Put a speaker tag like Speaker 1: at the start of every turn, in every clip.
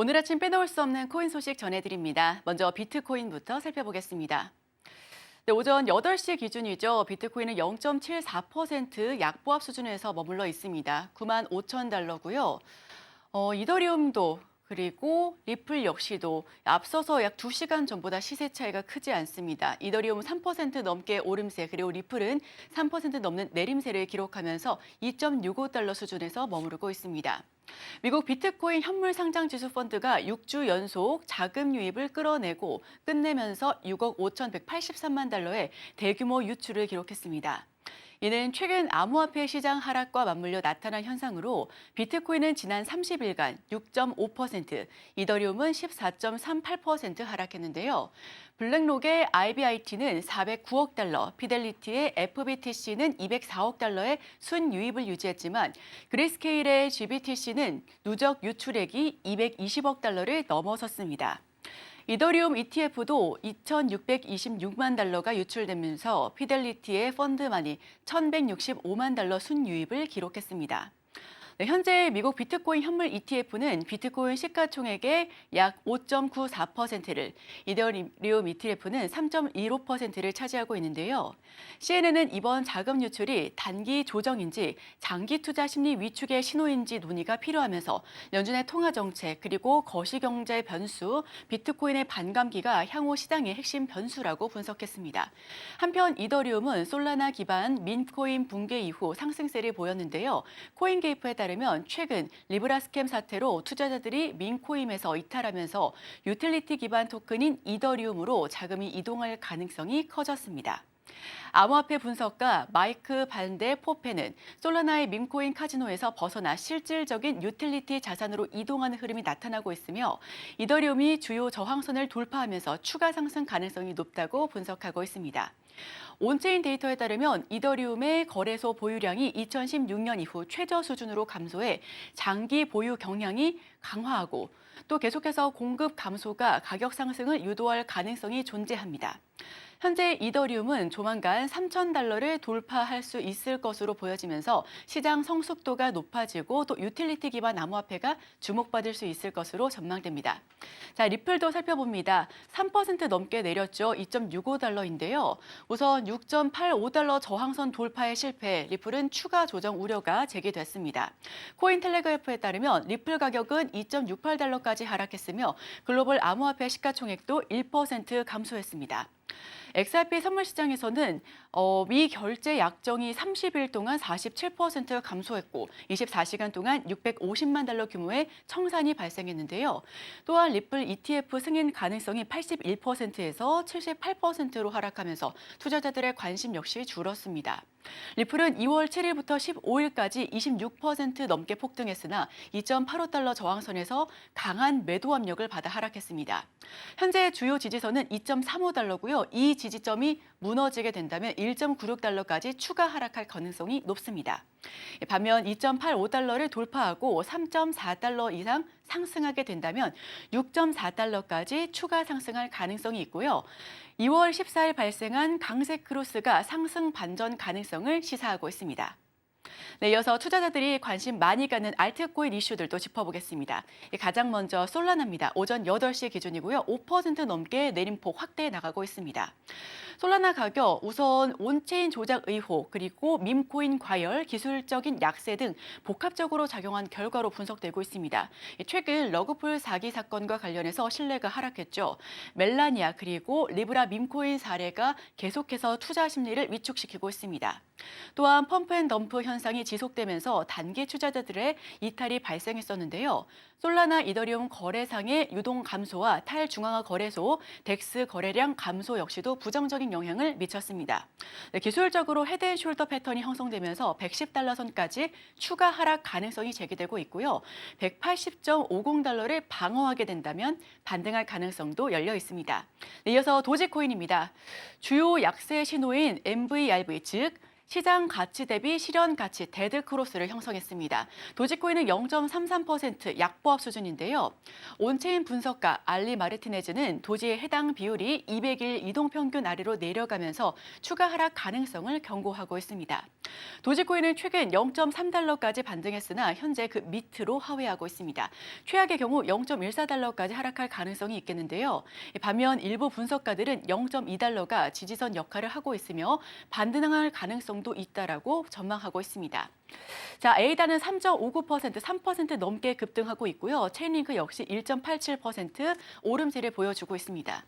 Speaker 1: 오늘 아침 빼놓을 수 없는 코인 소식 전해드립니다. 먼저 비트코인부터 살펴보겠습니다. 네, 오전 8시 기준이죠. 비트코인은 0.74% 약보합 수준에서 머물러 있습니다. 9만 5천 달러고요. 이더리움도 그리고 리플 역시도 앞서서 약 2시간 전보다 시세 차이가 크지 않습니다. 이더리움은 3% 넘게 오름세, 그리고 리플은 3% 넘는 내림세를 기록하면서 2.65달러 수준에서 머무르고 있습니다. 미국 비트코인 현물 상장 지수 펀드가 6주 연속 자금 유입을 끌어내고 끝내면서 6억 5,183만 달러의 대규모 유출을 기록했습니다. 이는 최근 암호화폐 시장 하락과 맞물려 나타난 현상으로 비트코인은 지난 30일간 6.5%, 이더리움은 14.38% 하락했는데요. 블랙록의 IBIT는 409억 달러, 피델리티의 FBTC는 204억 달러의 순유입을 유지했지만 그레이스케일의 GBTC는 누적 유출액이 220억 달러를 넘어섰습니다. 이더리움 ETF도 2,626만 달러가 유출되면서 피델리티의 펀드만이 1,165만 달러 순유입을 기록했습니다. 네, 현재 미국 비트코인 현물 ETF는 비트코인 시가총액의 약 5.94%를, 이더리움 ETF는 3.15%를 차지하고 있는데요. CNN은 이번 자금 유출이 단기 조정인지 장기 투자 심리 위축의 신호인지 논의가 필요하면서 연준의 통화 정책 그리고 거시경제 변수, 비트코인의 반감기가 향후 시장의 핵심 변수라고 분석했습니다. 한편 이더리움은 솔라나 기반 민코인 붕괴 이후 상승세를 보였는데요. 코인게이프에 따르면 최근 리브라 스캠 사태로 투자자들이 민코인에서 이탈하면서 유틸리티 기반 토큰인 이더리움으로 자금이 이동할 가능성이 커졌습니다. 암호화폐 분석가 마이크 반데 포페는 솔라나의 밈코인 카지노에서 벗어나 실질적인 유틸리티 자산으로 이동하는 흐름이 나타나고 있으며 이더리움이 주요 저항선을 돌파하면서 추가 상승 가능성이 높다고 분석하고 있습니다. 온체인 데이터에 따르면 이더리움의 거래소 보유량이 2016년 이후 최저 수준으로 감소해 장기 보유 경향이 강화하고 또 계속해서 공급 감소가 가격 상승을 유도할 가능성이 존재합니다. 현재 이더리움은 조만간 3,000달러를 돌파할 수 있을 것으로 보여지면서 시장 성숙도가 높아지고 또 유틸리티 기반 암호화폐가 주목받을 수 있을 것으로 전망됩니다. 자, 리플도 살펴봅니다. 3% 넘게 내렸죠. 2.65달러인데요. 우선 6.85달러 저항선 돌파에 실패, 리플은 추가 조정 우려가 제기됐습니다. 코인텔레그래프에 따르면 리플 가격은 2.68달러까지 하락했으며 글로벌 암호화폐 시가총액도 1% 감소했습니다. XRP 선물 시장에서는 미결제 약정이 30일 동안 47% 감소했고 24시간 동안 650만 달러 규모의 청산이 발생했는데요. 또한 리플 ETF 승인 가능성이 81%에서 78%로 하락하면서 투자자들의 관심 역시 줄었습니다. 리플은 2월 7일부터 15일까지 26% 넘게 폭등했으나 2.85달러 저항선에서 강한 매도 압력을 받아 하락했습니다. 현재 주요 지지선은 2.35달러고요. 이 지지점이 무너지게 된다면 1.96달러까지 추가 하락할 가능성이 높습니다. 반면 2.85달러를 돌파하고 3.4달러 이상 상승하게 된다면 6.4달러까지 추가 상승할 가능성이 있고요. 2월 14일 발생한 강세 크로스가 상승 반전 가능성을 시사하고 있습니다. 네, 이어서 투자자들이 관심 많이 갖는 알트코인 이슈들도 짚어보겠습니다. 가장 먼저 솔라나입니다. 오전 8시 기준이고요. 5% 넘게 내림폭 확대해 나가고 있습니다. 솔라나 가격, 우선 온체인 조작 의혹, 그리고 밈코인 과열, 기술적인 약세 등 복합적으로 작용한 결과로 분석되고 있습니다. 최근 러그풀 사기 사건과 관련해서 신뢰가 하락했죠. 멜라니아 그리고 리브라 밈코인 사례가 계속해서 투자 심리를 위축시키고 있습니다. 또한 펌프앤덤프 현상이 지속되면서 단기 투자자들의 이탈이 발생했었는데요. 솔라나 이더리움 거래상의 유동 감소와 탈중앙화 거래소, 덱스 거래량 감소 역시도 부정적인 영향을 미쳤습니다. 네, 기술적으로 헤드앤숄더 패턴이 형성되면서 110달러 선까지 추가 하락 가능성이 제기되고 있고요. 180.50달러를 방어하게 된다면 반등할 가능성도 열려 있습니다. 네, 이어서 도지코인입니다. 주요 약세 신호인 MVRV, 즉 시장 가치 대비 실현 가치 데드 크로스를 형성했습니다. 도지코인은 0.33% 약보합 수준인데요. 온체인 분석가 알리 마르티네즈는 도지의 해당 비율이 200일 이동 평균 아래로 내려가면서 추가 하락 가능성을 경고하고 있습니다. 도지코인은 최근 0.3달러까지 반등했으나 현재 그 밑으로 하회하고 있습니다. 최악의 경우 0.14달러까지 하락할 가능성이 있겠는데요. 반면 일부 분석가들은 0.2달러가 지지선 역할을 하고 있으며 반등할 가능성도 있다라고 전망하고 있습니다. 자, 에이다는 3.59%, 3% 넘게 급등하고 있고요. 체인링크 역시 1.87% 오름세를 보여주고 있습니다.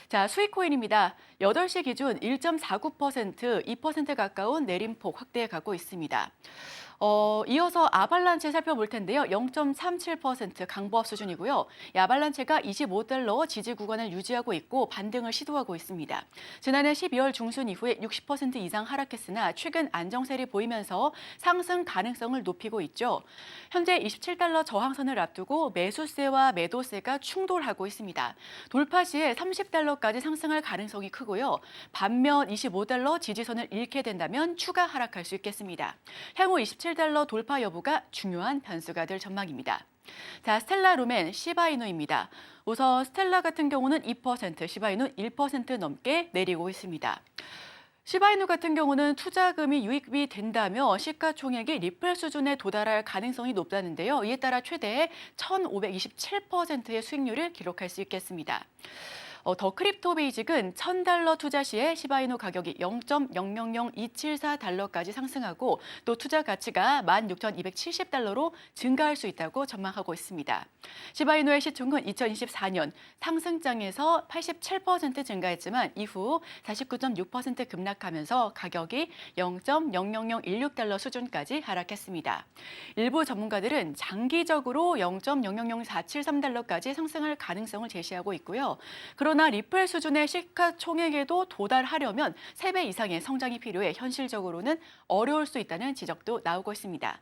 Speaker 1: 자, 수익코인입니다. 8시 기준 1.49%, 2% 가까운 내림폭 확대해 가고 있습니다. 이어서 아발란체 살펴볼 텐데요. 0.37% 강보합 수준이고요. 이 아발란체가 25달러 지지 구간을 유지하고 있고 반등을 시도하고 있습니다. 지난해 12월 중순 이후에 60% 이상 하락했으나 최근 안정세를 보이면서 상승 가능성을 높이고 있죠. 현재 27달러 저항선을 앞두고 매수세와 매도세가 충돌하고 있습니다. 돌파 시에 30달러까지 상승할 가능성이 크고요. 반면 25달러 지지선을 잃게 된다면 추가 하락할 수 있겠습니다. 향후 27달러 돌파 여부가 중요한 변수가 될 전망입니다. 자, 스텔라 루멘 시바이누입니다. 우선 스텔라 같은 경우는 2%, 시바이누 1% 넘게 내리고 있습니다. 시바이누 같은 경우는 투자금이 유입이 된다며 시가총액이 리플 수준에 도달할 가능성이 높다는데요. 이에 따라 최대 1,527%의 수익률을 기록할 수 있겠습니다. 더 크립토 베이직은 1,000달러 투자 시에 시바이누 가격이 0.000274달러까지 상승하고 또 투자 가치가 16,270달러로 증가할 수 있다고 전망하고 있습니다. 시바이누의 시총은 2024년 상승장에서 87% 증가했지만 이후 49.6% 급락하면서 가격이 0.00016달러 수준까지 하락했습니다. 일부 전문가들은 장기적으로 0.000473달러까지 상승할 가능성을 제시하고 있고요. 그러나 리플 수준의 시가총액에도 도달하려면 3배 이상의 성장이 필요해 현실적으로는 어려울 수 있다는 지적도 나오고 있습니다.